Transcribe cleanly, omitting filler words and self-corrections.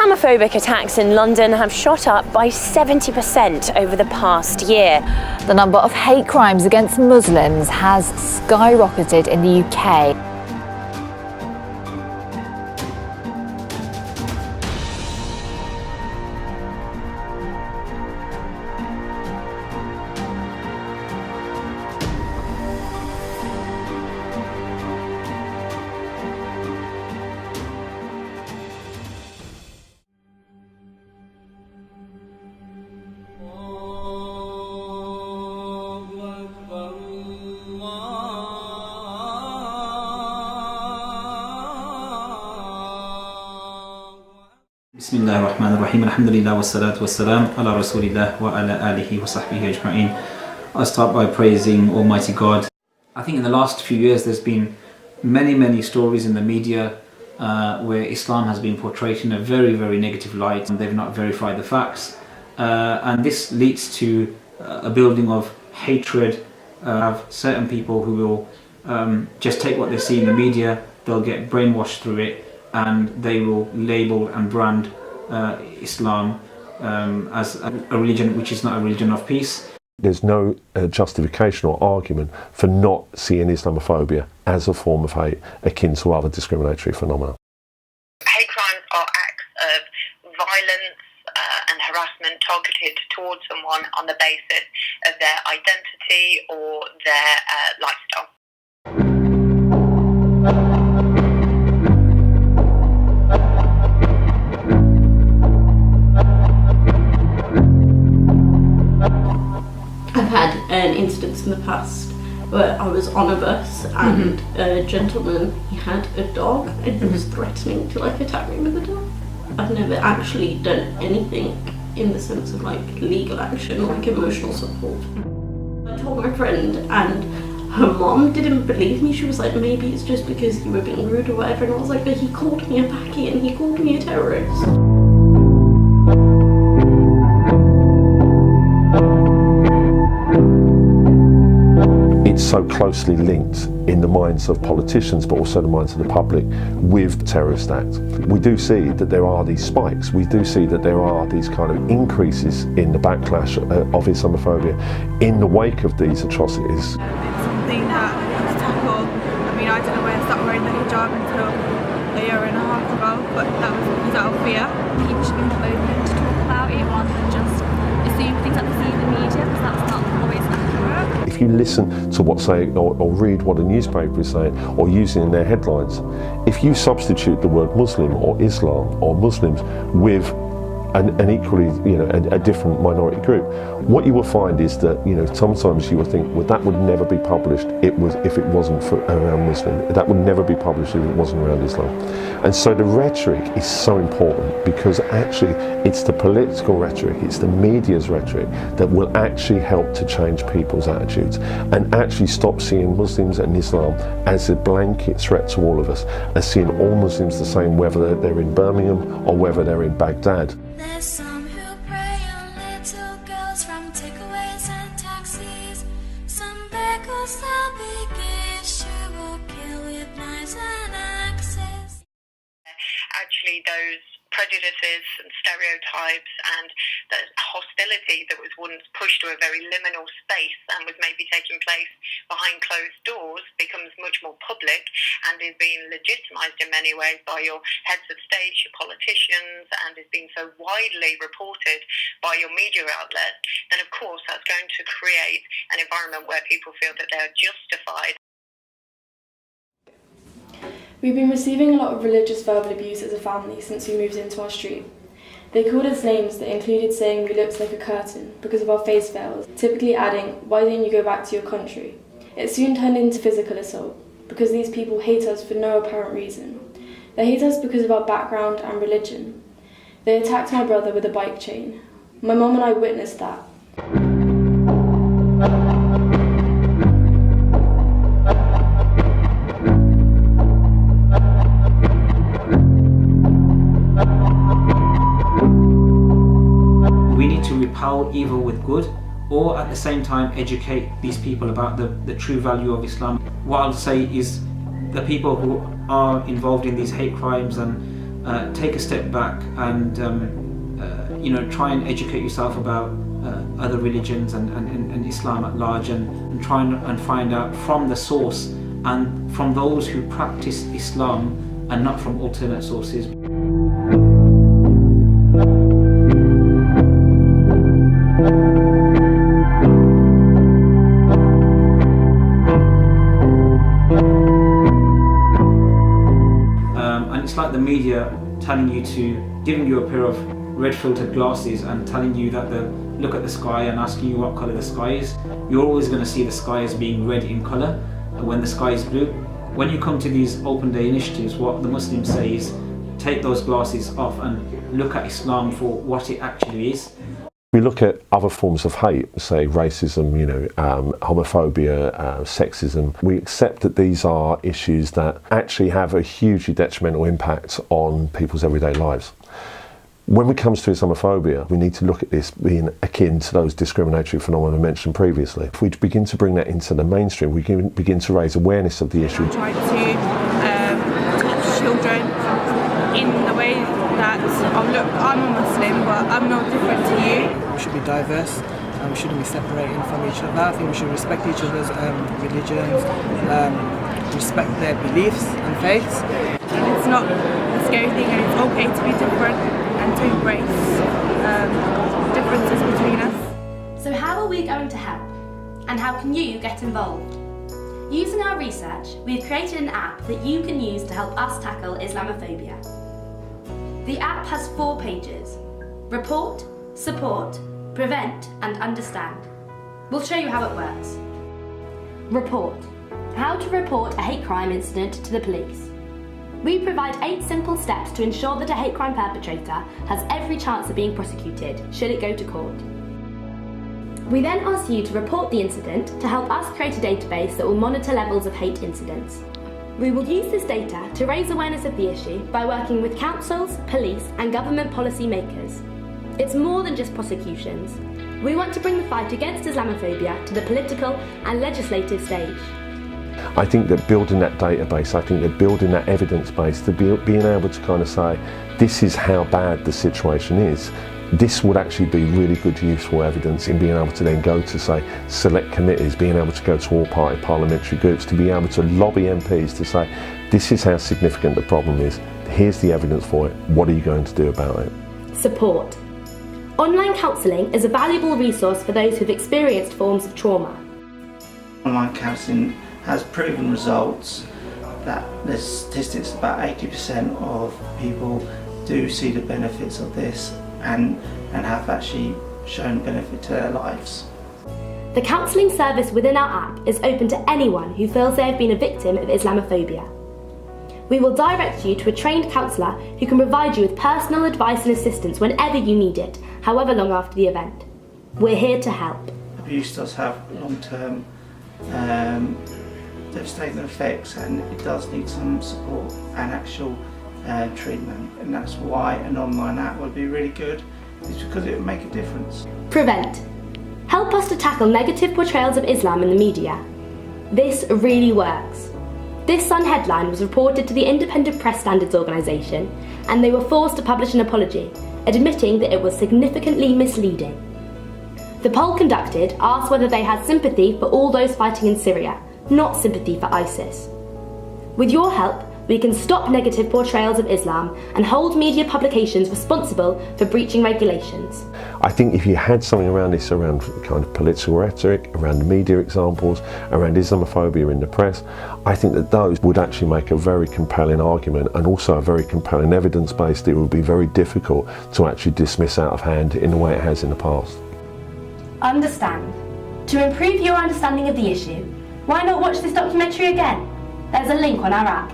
Islamophobic attacks in London have shot up by 70% over the past year. The number of hate crimes against Muslims has skyrocketed in the UK. Bismillahirrahmanirrahim. Alhamdulillah wassalatu wassalam ala rasulillah wa ala alihi wa sahbihi ajma'in. I start by praising Almighty God. I think in the last few years there's been many stories in the media where Islam has been portrayed in a very negative light, and they've not verified the facts, and this leads to a building of hatred of certain people who will just take what they see in the media, they'll get brainwashed through it, and they will label and brand Islam as a religion which is not a religion of peace. There's no justification or argument for not seeing Islamophobia as a form of hate akin to other discriminatory phenomena. Hate crimes are acts of violence and harassment targeted towards someone on the basis of their identity or their lifestyle. I've had an instance in the past where I was on a bus and a gentleman, he had a dog and he was threatening to attack me with a dog. I've never actually done anything in the sense of legal action or emotional support. I told my friend and her mom didn't believe me. She was like, maybe it's just because you were being rude or whatever, and I was like, but he called me a packy and he called me a terrorist. It's so closely linked in the minds of politicians, but also the minds of the public, with terrorist acts. We do see that there are these spikes. We do see that there are these kind of increases in the backlash of Islamophobia in the wake of these atrocities. It's something that I have to tackle. I mean, I don't know where I started wearing the hijab until a year and a half ago, but that was because out of fear. People should be more open to talk about it rather than just assume things that they see in the media, because that's not always accurate. If you listen to what or read what a newspaper is saying or using in their headlines, if you substitute the word Muslim or Islam or Muslims with an equally, a different minority group, what you will find is that, sometimes you will think, well, that would never be published if it wasn't around Muslim. That would never be published if it wasn't around Islam. And so the rhetoric is so important, because actually it's the political rhetoric, it's the media's rhetoric that will actually help to change people's attitudes and actually stop seeing Muslims and Islam as a blanket threat to all of us, as seeing all Muslims the same, whether they're in Birmingham or whether they're in Baghdad. There's some who prey on little girls from takeaways and taxis. Some beggars sell big gifts who will kill with knives and axes. Actually, those prejudices and stereotypes and the hostility that was once pushed to a very liminal space and was maybe taking place behind closed doors becomes much more public and is being legitimised in many ways by your heads of state, your politicians, and is being so widely reported by your media outlets, then of course that's going to create an environment where people feel that they are justified. We've been receiving a lot of religious verbal abuse as a family since we moved into our street. They called us names that included saying we looked like a curtain because of our face veils, typically adding, "Why don't you go back to your country?" It soon turned into physical assault, because these people hate us for no apparent reason. They hate us because of our background and religion. They attacked my brother with a bike chain. My mum and I witnessed that. Repel evil with good, or at the same time educate these people about the true value of Islam. What I'll say is the people who are involved in these hate crimes and take a step back and try and educate yourself about other religions and Islam at large, and try and find out from the source and from those who practice Islam and not from alternate sources. And it's like the media giving you a pair of red filtered glasses and telling you that look at the sky and asking you what colour the sky is. You're always going to see the sky as being red in colour when the sky is blue. When you come to these open day initiatives, what the Muslims say is take those glasses off and look at Islam for what it actually is. We look at other forms of hate, say racism, homophobia, sexism. We accept that these are issues that actually have a hugely detrimental impact on people's everyday lives. When it comes to Islamophobia, we need to look at this being akin to those discriminatory phenomena mentioned previously. If we begin to bring that into the mainstream, we can begin to raise awareness of the issue. Trying to teach children in the way that, look, I'm a Muslim, but I'm no different to you. We should be diverse, and we shouldn't be separating from each other. I think we should respect each other's religions, respect their beliefs and faiths. And it's not a scary thing, and it's okay to be different and to embrace differences between us. So how are we going to help? And how can you get involved? Using our research, we've created an app that you can use to help us tackle Islamophobia. The app has 4 pages: report, support, prevent and understand. We'll show you how it works. Report. How to report a hate crime incident to the police. We provide 8 simple steps to ensure that a hate crime perpetrator has every chance of being prosecuted should it go to court. We then ask you to report the incident to help us create a database that will monitor levels of hate incidents. We will use this data to raise awareness of the issue by working with councils, police and government policy makers. It's more than just prosecutions. We want to bring the fight against Islamophobia to the political and legislative stage. I think that building that database, I think that building that evidence base, to being able to kind of say, this is how bad the situation is, this would actually be really good useful evidence in being able to then go to, say, select committees, being able to go to all party parliamentary groups, to be able to lobby MPs to say, this is how significant the problem is, here's the evidence for it, what are you going to do about it? Support. Online counselling is a valuable resource for those who've experienced forms of trauma. Online counselling has proven results that there's statistics about 80% of people do see the benefits of this and have actually shown benefit to their lives. The counselling service within our app is open to anyone who feels they have been a victim of Islamophobia. We will direct you to a trained counsellor who can provide you with personal advice and assistance whenever you need it, however long after the event. We're here to help. Abuse does have long-term devastating effects, and it does need some support and actual treatment, and that's why an online app would be really good, is because it would make a difference. Prevent. Help us to tackle negative portrayals of Islam in the media. This really works. This Sun headline was reported to the Independent Press Standards Organisation, and they were forced to publish an apology, admitting that it was significantly misleading. The poll conducted asked whether they had sympathy for all those fighting in Syria, not sympathy for ISIS. With your help, we can stop negative portrayals of Islam and hold media publications responsible for breaching regulations. I think if you had something around this, around kind of political rhetoric, around the media examples, around Islamophobia in the press, I think that those would actually make a very compelling argument, and also a very compelling evidence base that it would be very difficult to actually dismiss out of hand in the way it has in the past. Understand. To improve your understanding of the issue, why not watch this documentary again? There's a link on our app